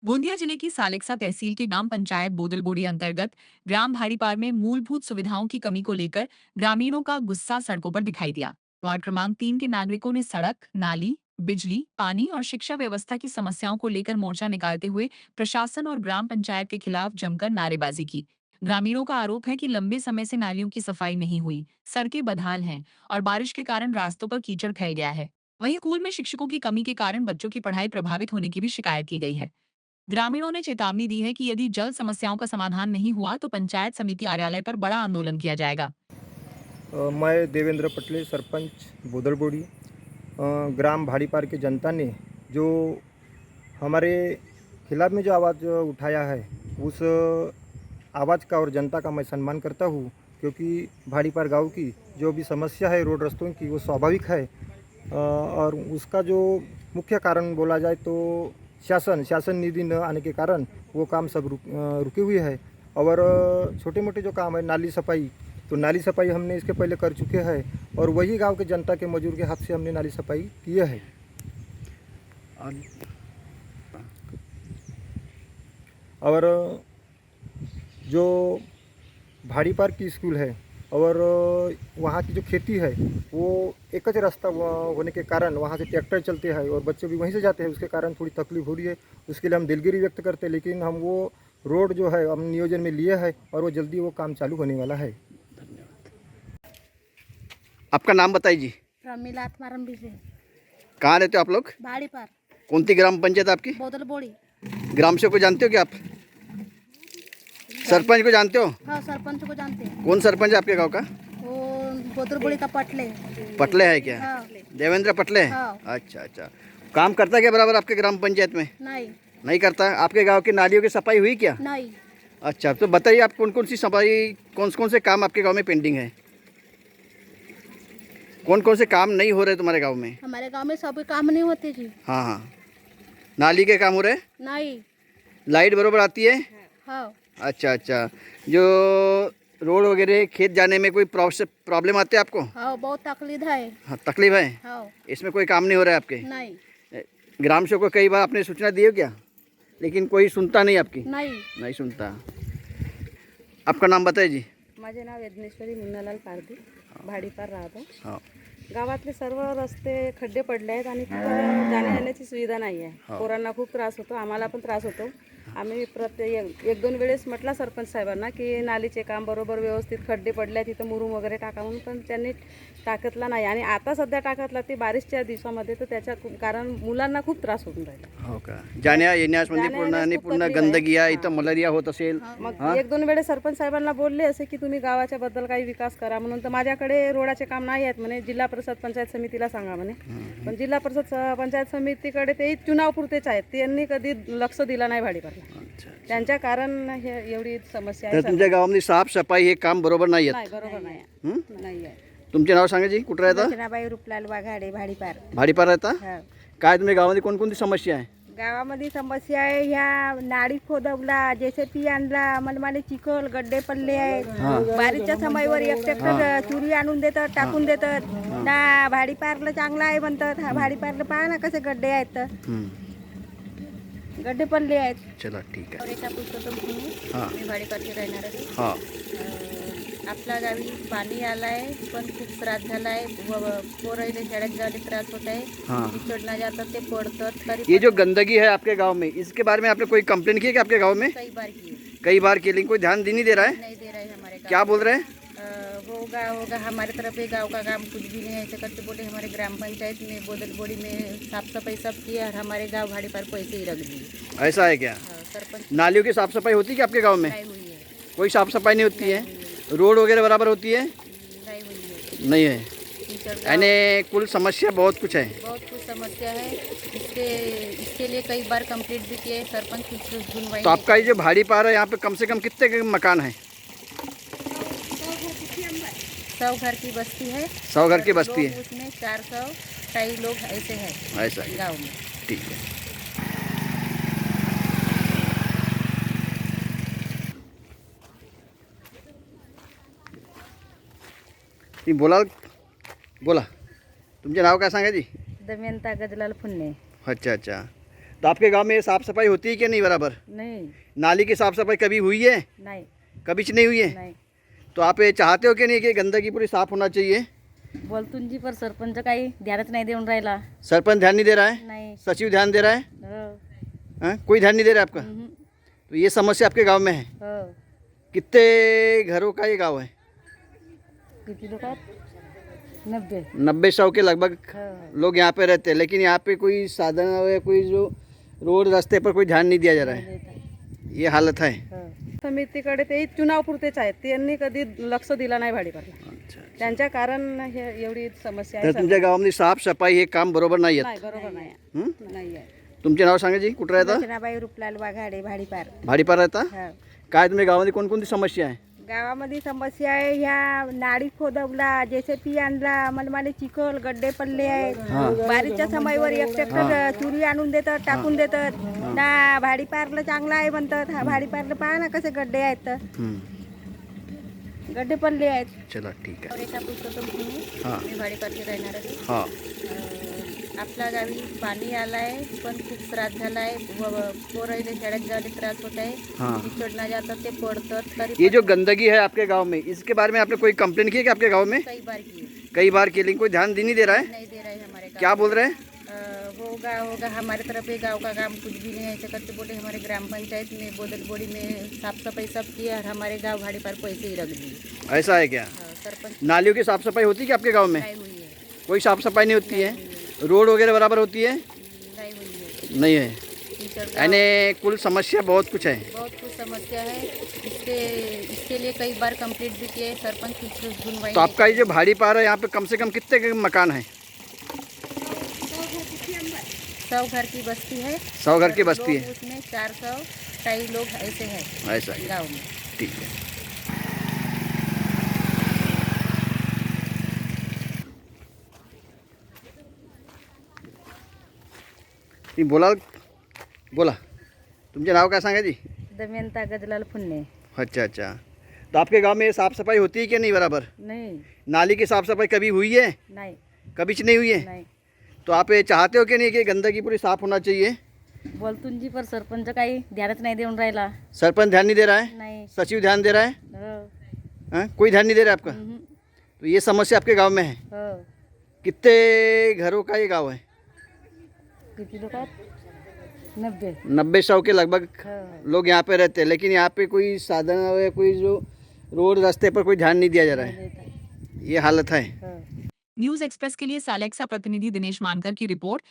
गोंदिया जिले की सालेक्सा तहसील की ग्राम पंचायत बोदलबोड़ी अंतर्गत ग्राम भारीपार में मूलभूत सुविधाओं की कमी को लेकर ग्रामीणों का गुस्सा सड़कों पर दिखाई दिया। वार्ड क्रमांक 3 के नागरिकों ने सड़क, नाली, बिजली, पानी और शिक्षा व्यवस्था की समस्याओं को लेकर मोर्चा निकालते हुए प्रशासन और ग्राम पंचायत के खिलाफ जमकर नारेबाजी की। ग्रामीणों का आरोप है कि लंबे समय से नालियों की सफाई नहीं हुई, सड़कें बदहाल हैं और बारिश के कारण रास्तों पर कीचड़ फैल गया है। वहीं स्कूल में शिक्षकों की कमी के कारण बच्चों की पढ़ाई प्रभावित होने की भी शिकायत की गई है। ग्रामीणों ने चेतावनी दी है कि यदि जल समस्याओं का समाधान नहीं हुआ तो पंचायत समिति कार्यालय पर बड़ा आंदोलन किया जाएगा। मैं देवेंद्र पटले, सरपंच बोदलबोड़ी। ग्राम भाड़ीपार की जनता ने जो हमारे खिलाफ में जो आवाज़ उठाया है, उस आवाज़ का और जनता का मैं सम्मान करता हूँ, क्योंकि भाड़ीपार गांव की जो भी समस्या है रोड रास्तों की, वो स्वाभाविक है। और उसका जो मुख्य कारण बोला जाए तो शासन निधि न आने के कारण वो काम सब रुके हुए है। और छोटे मोटे जो काम है, नाली सफाई, तो नाली सफाई हमने इसके पहले कर चुके हैं और वही गांव के जनता के मजदूर के हाथ से हमने नाली सफाई किए है। और जो भाड़ीपार की स्कूल है और वहाँ की जो खेती है, वो एक ही रास्ता होने के कारण वहाँ से ट्रैक्टर चलते हैं और बच्चे भी वहीं से जाते हैं, उसके कारण थोड़ी तकलीफ हो रही है। उसके लिए हम दिलगिरी व्यक्त करते हैं, लेकिन हम वो रोड जो है हम नियोजन में लिए है और वो जल्दी वो काम चालू होने वाला है। आपका नाम बताइए जी। प्रमिला आत्माराम बिसे कहाँ रहते हो आप लोग? भाड़ी पर कौन सी ग्राम पंचायत आपकी? बोदलबोड़ी। ग्राम सेवक को जानते हो क्या आप? सरपंच को जानते हो? हाँ, सरपंच को जानते हैं। कौन सरपंच है आपके गांव का? वो बोदलबोड़ी का पटले। पटले है क्या? हाँ। देवेंद्र पटले है? हाँ। अच्छा अच्छा। काम करता है क्या बराबर आपके ग्राम पंचायत में? नहीं। नहीं करता है। आपके गांव की नालियों की सफाई हुई क्या? नहीं। अच्छा, तो बताइए आप कौन कौन सी सफाई, कौन से काम आपके गाँव में पेंडिंग है? कौन से काम नहीं हो रहे तुम्हारे गाँव में? हमारे गांव में सभी काम नहीं होते जी। हाँ हाँ। नाली के काम हो रहे? नहीं। लाइट बराबर आती है? हाँ। अच्छा अच्छा। जो रोड वगैरह खेत जाने में कोई प्रॉब्लम आती है आपको? हाँ, बहुत तकलीफ है। हाँ, तकलीफ है। हाँ। इसमें कोई काम नहीं हो रहा है आपके? नहीं। ग्राम सेवक को कई बार आपने सूचना दी हो क्या? लेकिन कोई सुनता नहीं आपकी? नहीं। नहीं सुनता। आपका नाम बताइए जी। माझे नाव यज्ञेश्वरी मुन्नालाल पारधी, भाडीपार राहतो. हाँ गावातले सर्व रस्ते खड्डे पडले आहेत आणि तिथं जाण्या येण्याची सुविधा नाही आहे. पोरांना खूप त्रास होतो, आम्हाला पण त्रास होतो. आम्ही प्रत्येक एक दोन वेळेस म्हटलं सरपंच साहेबांना की नालीचे काम बरोबर व्यवस्थित खड्डे पडले तिथं मुरुम वगैरे टाका म्हणून, पण त्यांनी टाकतला नाही. आणि आता सध्या टाकतला ते बारिशच्या दिवसामध्ये, तर त्याच्या कारण मुलांना खूप त्रास होऊन राहिला. हो का? जाण्या येण्यामध्ये पूर्ण गंदगी आहे, इथं मलेरिया होत असेल. मग एक दोन वेळेस सरपंच साहेबांना बोलले असे की तुम्ही गावाच्या बद्दल काही विकास करा म्हणून, तर माझ्याकडे रोडाचे काम नाही आहेत म्हणे, जिल्हा परिषद पंचायत समितीला सांगा म्हणे. पण जिल्हा परिषद पंचायत समितीकडे ते चुनावपुरतेच आहेत, त्यांनी कधी लक्ष दिलं नाही भाडीपारला. त्यांच्या कारण हे एवढी समस्या तर आहे. तुमच्या गावामध्ये साफसफाई हे काम बरोबर नाही नाही, आहेत? बरोबर नाही हं? नाही आहे. तुमचे नाव सांगा जी, कुठं राहता? रचनाबाई रुपलाल वाघाडे भाडीपार. भाडीपार राहता? हा. काय तुम्ही गावामध्ये कोणकोणती समस्या आहे? गावामध्ये समस्या आहे, ह्या नाडी खोदवला, जेसीबी आणला, मनमाने चिखल, गड्डे पडले आहेत. बारीच्या समयवर एक ट्रॅक्टर चुरी आणून देतात, टाकून देतात ना. भाडीपारला चांगला आहे म्हणतात. हा, भाडीपारला पहा ना कसे गड्डे आहेत, हं. गड्डे पडले आहेत. चला ठीक आहे. रेखा पुरुषोत्तम पुणे. हां मी भाडीपारची राहणार आहे. हां आपल्या गावी पाणी आलं आहे, पण खूप त्रास झाला आहे. पोराईले शाळेत जायला त्रास होत आहे. हाँ। चढ़ना जातात ते पडतात. तरी ये जो गंदगी है आपके गांव में, इसके बारे में आपने कोई कंप्लेंट की है क्या आपके गांव में? कई बार किए, कई बार की, लेकिन कोई ध्यान नहीं दे रहा है। नहीं दे रहा है हमारे गाँव. क्या बोल रहे हैं? होगा हमारे तरफ ये गांव का काम कुछ भी नहीं है ऐसे करते बोले. हमारे ग्राम पंचायत में बोदलबोड़ी में साफ सफाई सब की और हमारे गांव भाड़ी पर पैसे ही रख दिए. ऐसा है क्या? सरपंच नालियों की साफ सफाई होती है क्या आपके गांव में? नहीं हुई है. कोई साफ सफाई नहीं होती है? रोड वगैरह बराबर होती है? नहीं हुई है. नहीं है। कीचड़ का यानी कुल समस्या बहुत कुछ है। बहुत कुछ समस्या है. इसके लिए कई बार कंप्लीट भी किए. सरपंच कुछ सुनवाई तो आपका ये जो भाड़ी पार है, यहाँ पे कम से कम कितने के मकान हैं? 100 घर की बस्ती है. 100 घर की बस्ती लोग है। उसमें 400 कई लोग ऐसे हैं ऐसा है, गांव में. ठीक है। ती बोला बोला, तुमचे नाव काय सांगा जी? दमयंता गजलाल फुन्ने. अच्छा अच्छा. तो आपके गांव में साफ सफाई होती है कि नहीं बराबर? नहीं नाली की साफ सफाई कभी हुई है? नहीं कभी नहीं हुई है? नाही तो आप ये चाहते हो कि नहीं कि गंदगी पूरी साफ होना चाहिए? बोलतून जी पर सरपंच काही ध्यानच नाही देऊन राहिला सरपंच ध्यान नहीं दे रहा है, नाही सचिव ध्यान दे रहा है, हो हाँ? कोई ध्यान नहीं दे रहा है आपका? तो ये समस्या आपके गांव में है। हो कितने घरों का ये गांव है? किती लोक 90 90-100 के लगभग हो लोग यहाँ पे रहते हैं, लेकिन यहाँ पे कोई साधन या कोई जो रोड रास्ते पर कोई ध्यान नहीं दिया जा रहा है, ये हालत है। समितीकडे ते चुनावपुरतेच आहेत त्यांनी कधी लक्ष दिलं नाही भाडीपारला त्यांच्या कारण हे एवढी समस्या तर आहे तुमच्या गावामध्ये साफ सफाई हे काम बरोबर नाही नाही आहेत. बरोबर नाही आहे. हं? नाही आहे तुमचे नाव सांगा जी, कुठं राहता? रचनाबाई रुपलाल वाघाडे भाडीपार. भाडीपार राहता? हा. काय तुम्ही गावामध्ये कोणकोणती समस्या आहे? गावामध्ये समस्या आहे ह्या नाडी खोदवला जेसीपी आणला मनमाने चिखल गड्डे पडले आहेत बारीच्या समयवर एक ट्रॅक्टर चुरी आणून देतात टाकून देतात ना भाडीपारला चांगला आहे म्हणतात हा भाडीपारला पहा ना कसे गड्डे आहेत तर हं. गड्डे पडले आहेत. चला ठीक आहे. रेखा पुरुषोत्तम पुणे हां मी भाडेपारची राहणार आहे. हां आपल्या गावी पाणी आलाय पण खूप त्रास झालाय पोराईले शाळेत जायला त्रास होत आहे. हाँ। चढ़ना जातात ते पडतात तरी ये जो गंदगी है आपके गांव में, इसके बारे में आपने कोई कंप्लेन की है कि आपके गांव में? कई बार किए कई बार की, लेकिन कोई ध्यान नहीं दे रहा है। नहीं दे रहा है हमारे गाँव क्या बोल रहे हैं? होगा होगा हमारे तरफ ये गांव का काम कुछ भी नहीं है ऐसे करते बोले हमारे ग्राम पंचायत में बोदलबोड़ी में साफ सफाई सब की और हमारे गांव भाड़ी पर पैसे ही रख दिए. ऐसा है क्या? सरपंच नालियों की साफ सफाई होती है क्या आपके गांव में? नहीं हुई है. कोई साफ सफाई नहीं होती है? रोड वगैरह बराबर होती है? नहीं हुई है. नहीं है। टीचर गाँव- यानी कुल समस्या बहुत कुछ है। बहुत कुछ समस्या है. इसके लिए कई बार कंप्लीट भी किए सरपंच कुछ सुनवाई तो आपका ये जो भाड़ी पार है यहाँ पे कम से कम कितने के मकान हैं? 100 घर की बस्ती है. 100 घर की बस्ती लोग है। उसमें 400 कई लोग ऐसे हैं ऐसा है, गाँव में. ठीक है। ती बोला बोला तुमचे नाव काय सांगा जी? दमयंता गजलाल फुन्ने. अच्छा अच्छा, तो आपके गांव में साफ सफाई होती है कि नहीं बराबर? नाही नाली की साफ सफाई कभी हुई है? नाही कभी नहीं हुई है? नाही तो आप ये चाहते हो कि नहीं कि गंदगी पूरी साफ होना चाहिए? बोलतून जी पर सरपंच काही ध्यानच नाही देऊन राहिला सरपंच ध्यान नहीं दे रहा है, नाही सचिव ध्यान दे रहा है, हो हाँ? कोई ध्यान नहीं दे रहा है आपका? तो ये समस्या आपके गांव में है। हो कितने घरों का ये गांव है? किती लोक 90 90-100 के लगभग हो लोग यहाँ पे रहते हैं, लेकिन यहाँ पे कोई साधन या कोई जो रोड रास्ते पर कोई ध्यान नहीं दिया जा रहा है, ये हालत है। हो न्यूज एक्सप्रेस के लिए सालेक्सा प्रतिनिधि दिनेश मानकर की रिपोर्ट.